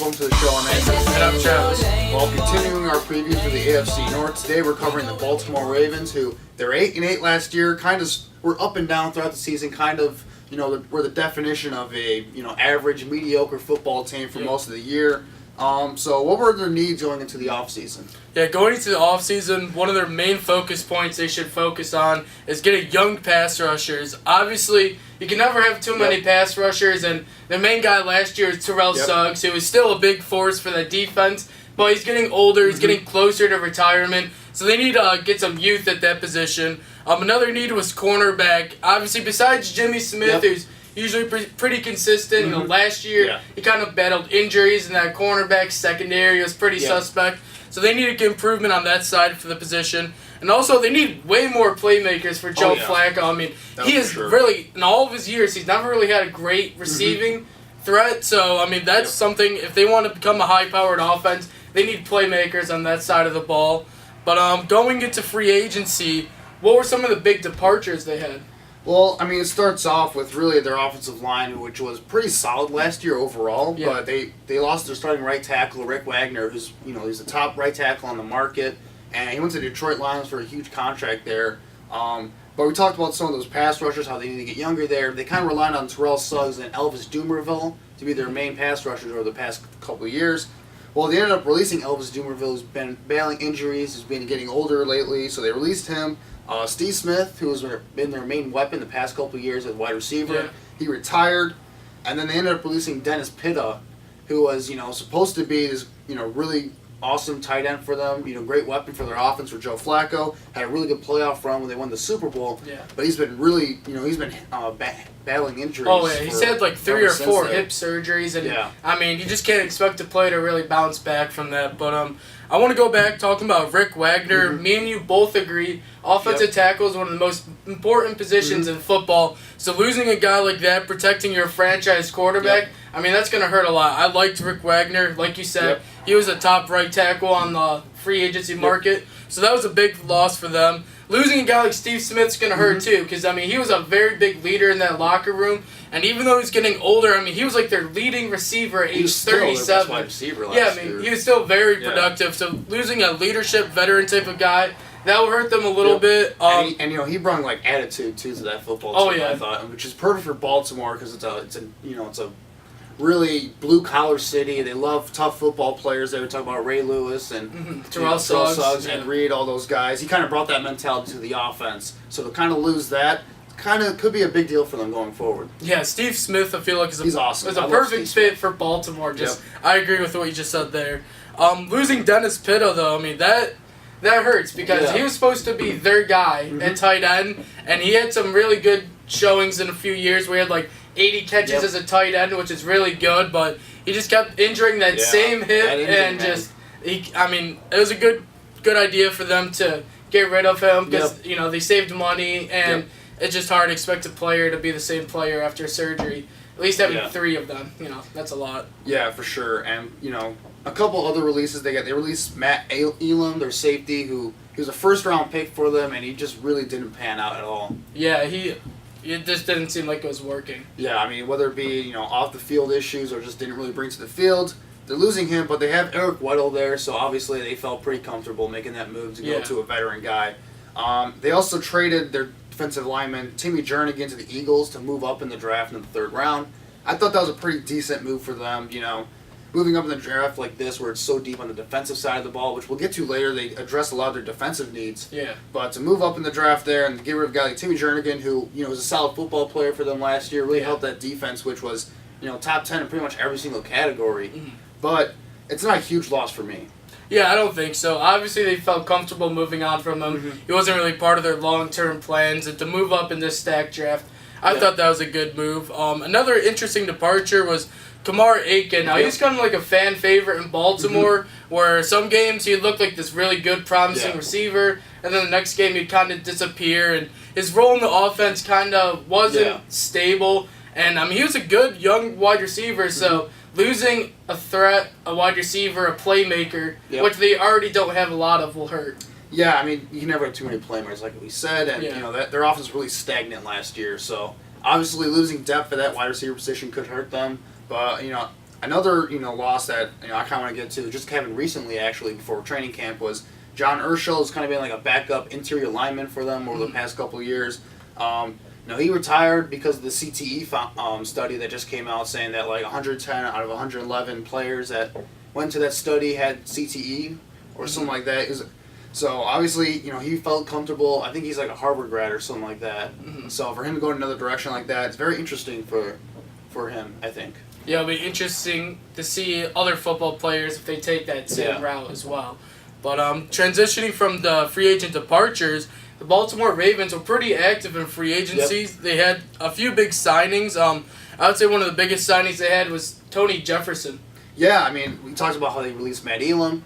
welcome to the show. I'm Andrew. And I'm Travis. Well, continuing our preview for the AFC North, today we're covering the Baltimore Ravens, who they're 8-8 last year, kind of were up and down throughout the season, kind of, were the definition of a, average, mediocre football team for most of the year. So what were their needs going into the offseason? Yeah, going into the offseason, one of their main focus points they should focus on is getting young pass rushers. Obviously, you can never have too many pass rushers, and the main guy last year is Terrell Suggs, who is still a big force for that defense, but he's getting older, he's getting closer to retirement, so they need to get some youth at that position. Another need was cornerback. Obviously, besides Jimmy Smith, who's usually pretty consistent. Last year he kind of battled injuries, and that cornerback secondary was pretty suspect. So they need to get improvement on that side for the position. And also, they need way more playmakers for Joe Flacco. I mean, he is really, in all of his years, he's never really had a great receiving threat. So, I mean, that's something, if they want to become a high-powered offense, they need playmakers on that side of the ball. But going into free agency, what were some of the big departures they had? Well, I mean, it starts off with really their offensive line, which was pretty solid last year overall. But they lost their starting right tackle, Rick Wagner, who's he's the top right tackle on the market, and he went to Detroit Lions for a huge contract there. But we talked about some of those pass rushers, how they need to get younger there. They kind of relied on Terrell Suggs and Elvis Dumervil to be their main pass rushers over the past couple of years. Well, they ended up releasing Elvis Dumervil, who's been battling injuries, has been getting older lately, so they released him. Steve Smith, who has been their main weapon the past couple of years as wide receiver, he retired, and then they ended up releasing Dennis Pitta, who was supposed to be this really awesome tight end for them, great weapon for their offense for Joe Flacco. Had a really good playoff run when they won the Super Bowl. But he's been really battling injuries. Oh yeah, he's had like 3 or 4 hip surgeries, and I mean you just can't expect a player to really bounce back from that. But I want to go back talking about Rick Wagner. Me and you both agree offensive tackle is one of the most important positions in football. So losing a guy like that, protecting your franchise quarterback, I mean, that's going to hurt a lot. I liked Rick Wagner. Like you said, he was a top right tackle on the free agency market. So that was a big loss for them. Losing a guy like Steve Smith's going to hurt too, because, I mean, he was a very big leader in that locker room. And even though he's getting older, I mean, he was like their leading receiver at age 37. Wide receiver last year. He was still very productive. So losing a leadership veteran type of guy, that will hurt them a little bit. And he brought like attitude too to that football team. I thought, which is perfect for Baltimore because it's a really blue collar city. They love tough football players. They were talking about Ray Lewis and Terrell Suggs, and Reed, all those guys. He kind of brought that mentality to the offense. So to kind of lose that, kind of could be a big deal for them going forward. Yeah, Steve Smith, I feel like he's awesome. Is a perfect fit for Baltimore. I agree with what you just said there. Losing Dennis Pitta though, I mean that hurts because he was supposed to be their guy at tight end, and he had some really good showings in a few years. We had like 80 catches as a tight end, which is really good, but he just kept injuring that same hip, and it was a good idea for them to get rid of him because they saved money, and it's just hard to expect a player to be the same player after surgery. At least having 3 of them, that's a lot. Yeah, for sure. And a couple other releases they released Matt Elam, their safety, who he was a first-round pick for them, and he just really didn't pan out at all. Yeah, it just didn't seem like it was working. Yeah, I mean, whether it be off the field issues or just didn't really bring to the field, they're losing him. But they have Eric Weddle there, so obviously they felt pretty comfortable making that move to go to a veteran guy. They also traded their defensive lineman Timmy Jernigan to the Eagles to move up in the draft in the 3rd round. I thought that was a pretty decent move for them. Moving up in the draft like this, where it's so deep on the defensive side of the ball, which we'll get to later, they address a lot of their defensive needs. But to move up in the draft there and get rid of a guy like Timmy Jernigan, who was a solid football player for them last year, really helped that defense, which was top 10 in pretty much every single category. But it's not a huge loss for me. Yeah, I don't think so. Obviously, they felt comfortable moving on from him. He wasn't really part of their long-term plans. And to move up in this stacked draft, I thought that was a good move. Another interesting departure was Kamar Aiken. Now, he's kind of like a fan favorite in Baltimore, where some games he looked like this really good, promising receiver, and then the next game he'd kind of disappear. And his role in the offense kind of wasn't stable. And, I mean, he was a good young wide receiver, so losing a threat, a wide receiver, a playmaker, which they already don't have a lot of, will hurt. Yeah, I mean, you can never have too many playmakers, like we said, and their offense was really stagnant last year. So obviously, losing depth at that wide receiver position could hurt them. But Another loss that I kind of want to get to just happened recently actually before training camp was John Urschel has kind of been like a backup interior lineman for them over the past couple of years. He retired because of the CTE study that just came out saying that like 110 out of 111 players that went to that study had CTE or something like that. So obviously, he felt comfortable. I think he's like a Harvard grad or something like that. So for him to go in another direction like that, it's very interesting for him, I think. Yeah, it'll be interesting to see other football players if they take that same route as well. But transitioning from the free agent departures, the Baltimore Ravens were pretty active in free agencies. Yep. They had a few big signings. I would say one of the biggest signings they had was Tony Jefferson. Yeah, I mean, we talked about how they released Matt Elam.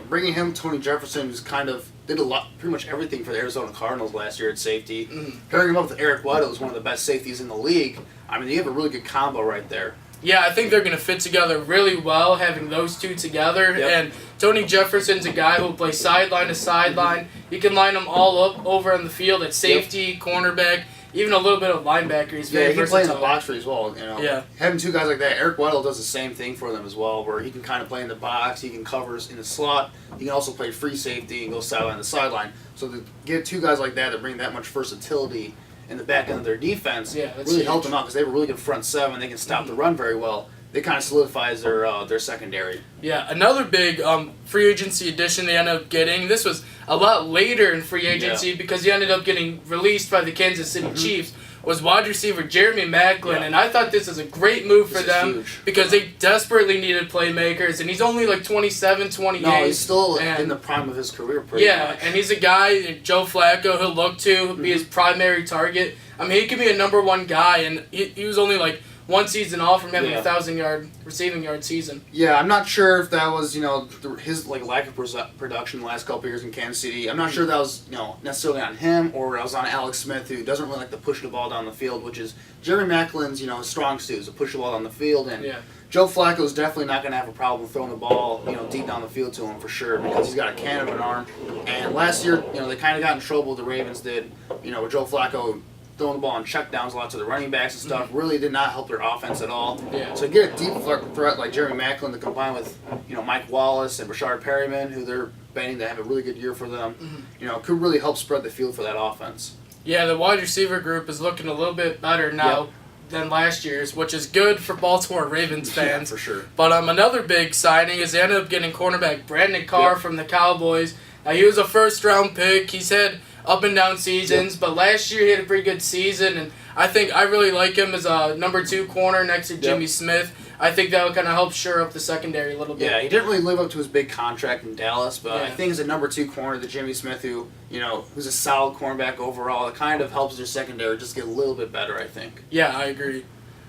Bringing him, Tony Jefferson, who's kind of did pretty much everything for the Arizona Cardinals last year at safety. Pairing him up with Eric Weddle, who's one of the best safeties in the league. I mean, you have a really good combo right there. Yeah, I think they're going to fit together really well, having those two together. Yep. And Tony Jefferson's a guy who will play sideline to sideline. You can line them all up over on the field at safety, cornerback, even a little bit of linebacker. He's very he can versatile. play in the box for you as well. Yeah. Having two guys like that, Eric Weddle does the same thing for them as well, where he can kind of play in the box, he can cover in the slot, he can also play free safety and go sideline to sideline. So to get two guys like that that bring that much versatility in the back end of their defense really helped them out because they have a really good front seven. They can stop the run very well. They kind of solidifies their secondary. Yeah, another big free agency addition they ended up getting. This was a lot later in free agency because he ended up getting released by the Kansas City Chiefs. Was wide receiver Jeremy Maclin, and I thought this was a great move for them because they desperately needed playmakers, and he's only like 27, 28. No, he's still in the prime of his career pretty much. And he's a guy, Joe Flacco, he'll look to be his primary target. I mean, he could be a number one guy, and he was only like one season off from having a 1,000-yard receiving yard season. Yeah, I'm not sure if that was his like lack of production the last couple of years in Kansas City. I'm not sure that was necessarily on him or it was on Alex Smith, who doesn't really like to push the ball down the field, which is Jeremy Maclin's his strong suit is to push the ball down the field. And Joe Flacco is definitely not going to have a problem throwing the ball deep down the field to him for sure because he's got a cannon of an arm. And last year they kind of got in trouble. The Ravens did with Joe Flacco throwing the ball on checkdowns a lot to the running backs and stuff really did not help their offense at all. So to get a deep threat like Jeremy Maclin to combine with Mike Wallace and Rashard Perryman, who they're betting to have a really good year for them, could really help spread the field for that offense. Yeah, the wide receiver group is looking a little bit better now than last year's, which is good for Baltimore Ravens fans. For sure. But another big signing is they ended up getting cornerback Brandon Carr from the Cowboys. He was a first-round pick. He's had up and down seasons, but last year he had a pretty good season, and I really like him as a number 2 corner next to Jimmy Smith. I think that will kind of help shore up the secondary a little bit. Yeah, he didn't really live up to his big contract in Dallas, but I think as a number 2 corner, the Jimmy Smith, who's a solid cornerback overall, it kind of helps their secondary just get a little bit better, I think. Yeah, I agree.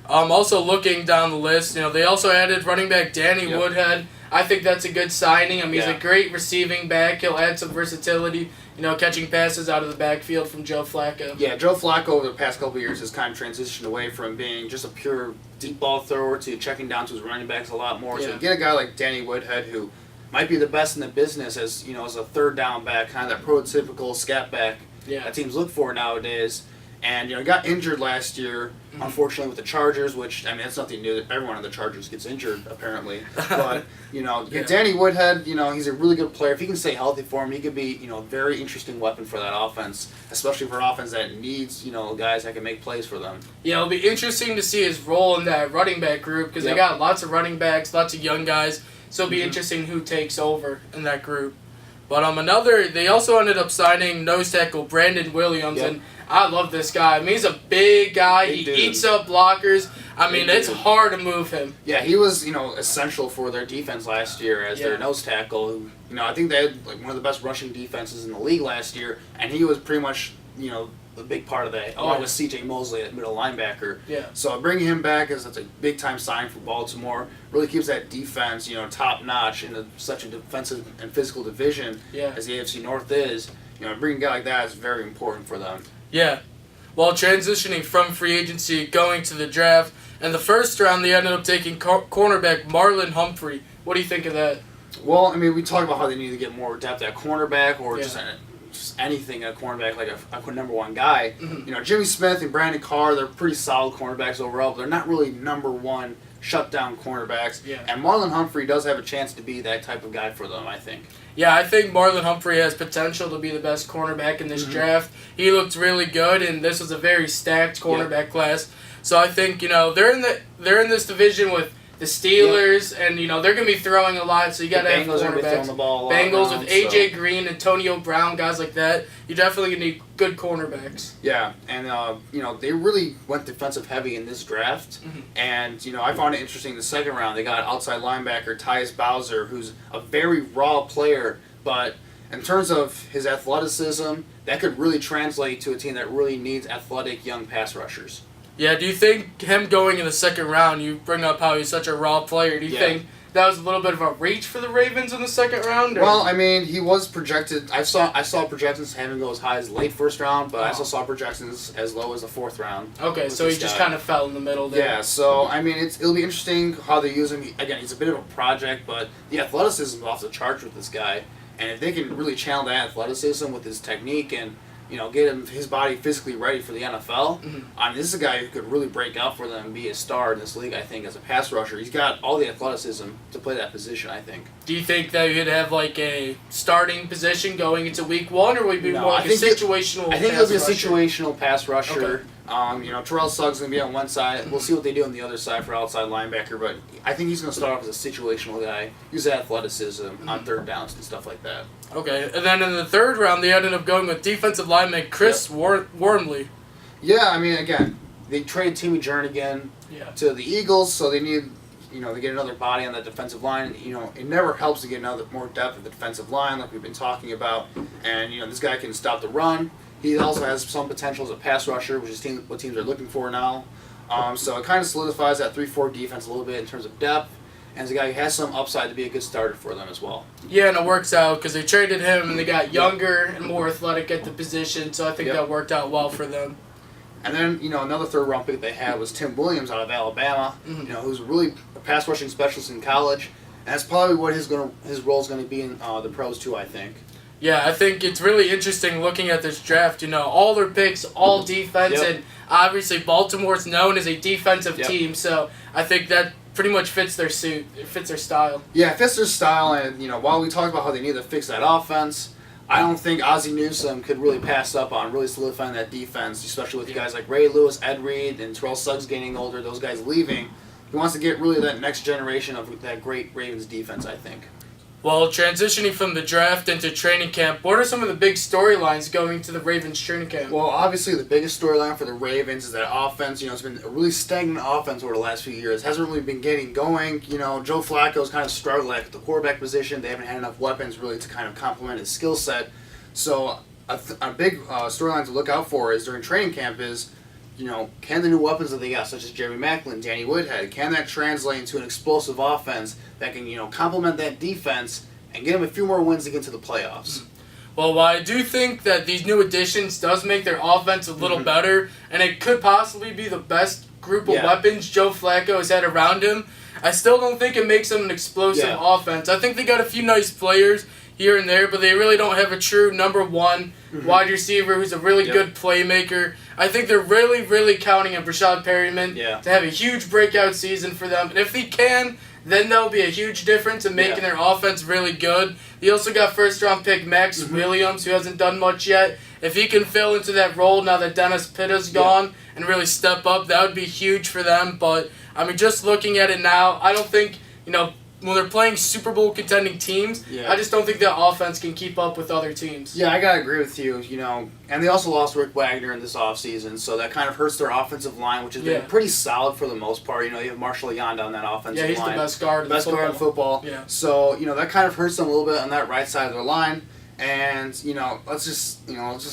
Also looking down the list, they also added running back Danny Woodhead. I think that's a good signing. I mean, he's a great receiving back. He'll add some versatility, catching passes out of the backfield from Joe Flacco. Yeah, Joe Flacco over the past couple of years has kind of transitioned away from being just a pure deep ball thrower to checking down to his running backs a lot more. So you get a guy like Danny Woodhead who might be the best in the business as a third down back, kind of that prototypical scat back that teams look for nowadays. And got injured last year, unfortunately, with the Chargers, which, I mean, that's nothing new. Everyone on the Chargers gets injured, apparently. But, Danny Woodhead, he's a really good player. If he can stay healthy for him, he could be, a very interesting weapon for that offense, especially for an offense that needs, guys that can make plays for them. Yeah, it'll be interesting to see his role in that running back group because they got lots of running backs, lots of young guys. So it'll be interesting who takes over in that group. But they also ended up signing nose tackle Brandon Williams, and I love this guy. I mean, he's a big guy. He eats up blockers. I mean, it's hard to move him. Yeah, he was, essential for their defense last year as their nose tackle. Who, I think they had one of the best rushing defenses in the league last year, and he was pretty much, a big part of that, along with C.J. Mosley at middle linebacker. Yeah. So bringing him back that's a big-time sign for Baltimore. Really keeps that defense, top-notch in such a defensive and physical division as the AFC North is. Bringing a guy like that is very important for them. Yeah. While transitioning from free agency, going to the draft, in the first round they ended up taking cornerback Marlon Humphrey. What do you think of that? Well, I mean, we talk about how they need to get more depth at cornerback or just anything at cornerback, like a number 1 guy. Jimmy Smith and Brandon Carr, they're pretty solid cornerbacks overall, but they're not really number 1 shut down cornerbacks. Yeah. And Marlon Humphrey does have a chance to be that type of guy for them, I think. Yeah, I think Marlon Humphrey has potential to be the best cornerback in this draft. He looked really good, and this was a very stacked cornerback class. So I think they're in this division with the Steelers, and they're going to be throwing a lot. So you got to have cornerbacks. The ball Bengals with AJ Green, Antonio Brown, guys like that. You definitely need good cornerbacks. Yeah, and they really went defensive heavy in this draft, and I found it interesting. The second round, they got outside linebacker Tyus Bowser, who's a very raw player, but in terms of his athleticism, that could really translate to a team that really needs athletic young pass rushers. Yeah, do you think him going in the second round, you bring up how he's such a raw player, do you think that was a little bit of a reach for the Ravens in the second round? Or? Well, I mean, he was projected. I saw projections having him go as high as late first round, but I also saw projections as low as the fourth round. Okay, so he just kind of fell in the middle there. Yeah, so I mean, it'll be interesting how they use him. Again, he's a bit of a project, but the athleticism is off the charts with this guy, and if they can really channel that athleticism with his technique and get his body physically ready for the NFL. I mean, this is a guy who could really break out for them and be a star in this league, I think, as a pass rusher. He's got all the athleticism to play that position, I think. Do you think that you'd have like a starting position going into week one, or would it be more like a situational I think pass it'll be a rusher? situational pass rusher. Okay. Terrell Suggs going to be on one side. We'll see what they do on the other side for outside linebacker, but I think he's going to start off as a situational guy, use athleticism on third downs and stuff like that. Okay, and then in the third round, they ended up going with defensive lineman Chris Wormley. Yeah, I mean, again, they traded Timmy Jernigan to the Eagles, so they need, they get another body on that defensive line. It never helps to get more depth at the defensive line, like we've been talking about. And this guy can stop the run. He also has some potential as a pass rusher, which is what teams are looking for now. So it kind of solidifies that 3-4 defense a little bit in terms of depth. And as a guy who has some upside to be a good starter for them as well. Yeah, and it works out because they traded him and they got younger and more athletic at the position, so I think that worked out well for them. And then, another third round pick they had was Tim Williams out of Alabama, who's really a pass rushing specialist in college. And that's probably what his role is going to be in the pros too, I think. Yeah, I think it's really interesting looking at this draft. All their picks, all defense, and obviously Baltimore's known as a defensive team, so I think that pretty much fits their suit. It fits their style. Yeah, it fits their style, and while we talked about how they need to fix that offense, I don't think Ozzie Newsome could really pass up on really solidifying that defense, especially with guys like Ray Lewis, Ed Reed, and Terrell Suggs getting older, those guys leaving. He wants to get really that next generation of that great Ravens defense, I think. Well, transitioning from the draft into training camp, what are some of the big storylines going to the Ravens training camp? Well, obviously the biggest storyline for the Ravens is that offense. It's been a really stagnant offense over the last few years. It hasn't really been getting going. Joe Flacco's kind of struggled at the quarterback position. They haven't had enough weapons really to kind of complement his skill set. So a big storyline to look out for is during training camp is, can the new weapons that they got, such as Jeremy Maclin, Danny Woodhead, can that translate into an explosive offense that can, complement that defense and get them a few more wins to get to the playoffs? Well, while I do think that these new additions does make their offense a little better, and it could possibly be the best group of weapons Joe Flacco has had around him, I still don't think it makes them an explosive offense. I think they got a few nice players here and there, but they really don't have a true number one wide receiver who's a really good playmaker. I think they're really, really counting on Brashad Perryman to have a huge breakout season for them. And if he can, then there'll be a huge difference in making their offense really good. They also got first-round pick Max Williams, who hasn't done much yet. If he can fill into that role now that Dennis Pitta's gone and really step up, that would be huge for them. But, I mean, just looking at it now, I don't think, when they're playing Super Bowl contending teams, I just don't think the offense can keep up with other teams. Yeah, I gotta agree with you, and they also lost Rick Wagner in this offseason, so that kind of hurts their offensive line, which has been pretty solid for the most part. You have Marshall Yanda on that offensive line. Yeah, he's the best guard in football. Yeah. So, that kind of hurts them a little bit on that right side of their line. And, let's just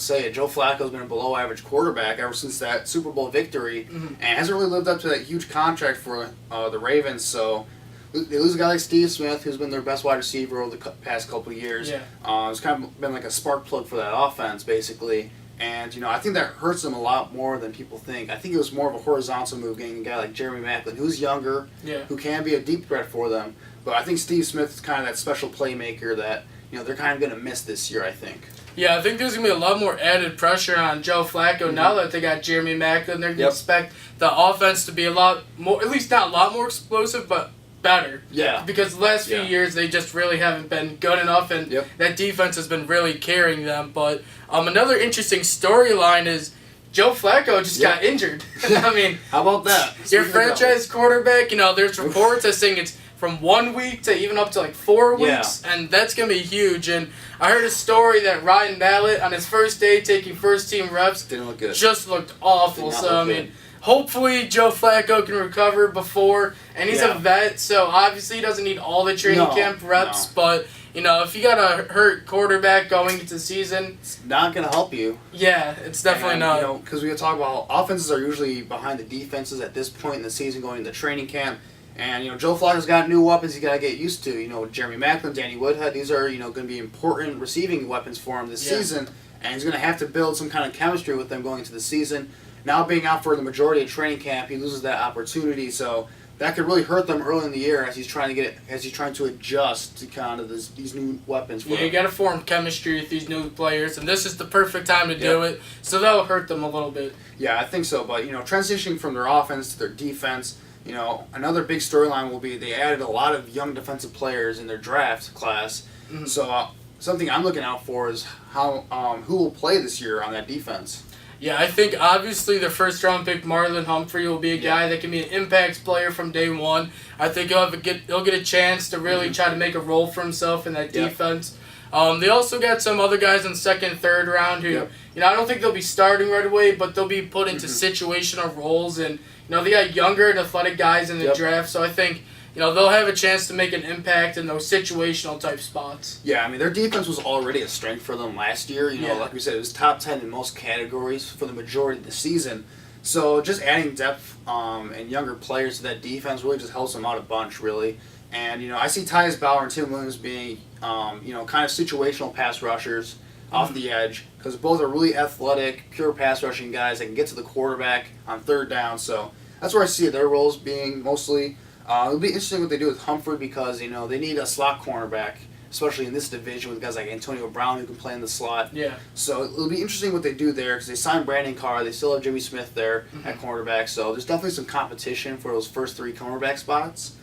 say it. Joe Flacco's been a below average quarterback ever since that Super Bowl victory and hasn't really lived up to that huge contract for the Ravens, so they lose a guy like Steve Smith, who's been their best wide receiver over the past couple of years. It's kind of been like a spark plug for that offense, basically. And, I think that hurts them a lot more than people think. I think it was more of a horizontal move getting a guy like Jeremy Maclin, who's younger, who can be a deep threat for them. But I think Steve Smith is kind of that special playmaker that, they're kind of going to miss this year, I think. Yeah, I think there's going to be a lot more added pressure on Joe Flacco now that they got Jeremy Maclin. They're going to expect the offense to be a lot more, at least not a lot more explosive, but better. Yeah. Because the last few years, they just really haven't been good enough, and that defense has been really carrying them. But another interesting storyline is Joe Flacco just got injured. I mean, how about that? Your franchise quarterback, there's reports that saying it's from 1 week to even up to like 4 weeks, and that's going to be huge. And I heard a story that Ryan Mallett, on his first day taking first-team reps, didn't look good. Just looked awful. So, I mean, hopefully Joe Flacco can recover before, and he's a vet, so obviously he doesn't need all the training camp reps, but, if you got a hurt quarterback going into the season, it's not going to help you. Yeah, it's definitely not. Because we talk about offenses are usually behind the defenses at this point in the season going into training camp. And, Joe Flacco's got new weapons he's got to get used to. Jeremy Maclin, Danny Woodhead, these are, going to be important receiving weapons for him this season. And he's going to have to build some kind of chemistry with them going into the season. Now being out for the majority of training camp, he loses that opportunity. So that could really hurt them early in the year as he's trying to adjust to kind of these new weapons. For you got to form chemistry with these new players, and this is the perfect time to do it. So that'll hurt them a little bit. Yeah, I think so. But transitioning from their offense to their defense, another big storyline will be they added a lot of young defensive players in their draft class. Mm-hmm. So something I'm looking out for is how who will play this year on that defense. Yeah, I think obviously the first-round pick Marlon Humphrey will be a guy that can be an impact player from day one. I think he'll get a chance to really try to make a role for himself in that defense. They also got some other guys in second, third round who, I don't think they'll be starting right away, but they'll be put into situational roles. And, they got younger and athletic guys in the draft, so I think, they'll have a chance to make an impact in those situational type spots. Yeah, I mean, their defense was already a strength for them last year. Like we said, it was top 10 in most categories for the majority of the season. So just adding depth and younger players to that defense really just helps them out a bunch, really. And, I see Tyus Bauer and Tim Williams being, kind of situational pass rushers off the edge because both are really athletic, pure pass rushing guys that can get to the quarterback on third down. So that's where I see their roles being mostly. It'll be interesting what they do with Humphrey because, they need a slot cornerback, especially in this division with guys like Antonio Brown who can play in the slot. Yeah. So it'll be interesting what they do there because they signed Brandon Carr. They still have Jimmy Smith there at cornerback. So there's definitely some competition for those first 3 cornerback spots.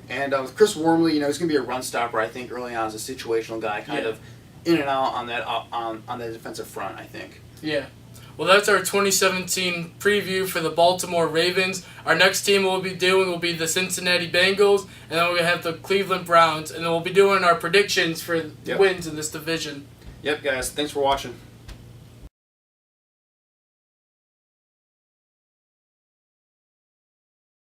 And with Chris Wormley, he's going to be a run stopper, I think, early on as a situational guy, kind of in and out on that on the defensive front, I think. Yeah. Well, that's our 2017 preview for the Baltimore Ravens. Our next team we'll be doing will be the Cincinnati Bengals, and then we're going to have the Cleveland Browns, and then we'll be doing our predictions for wins in this division. Yep, guys. Thanks for watching.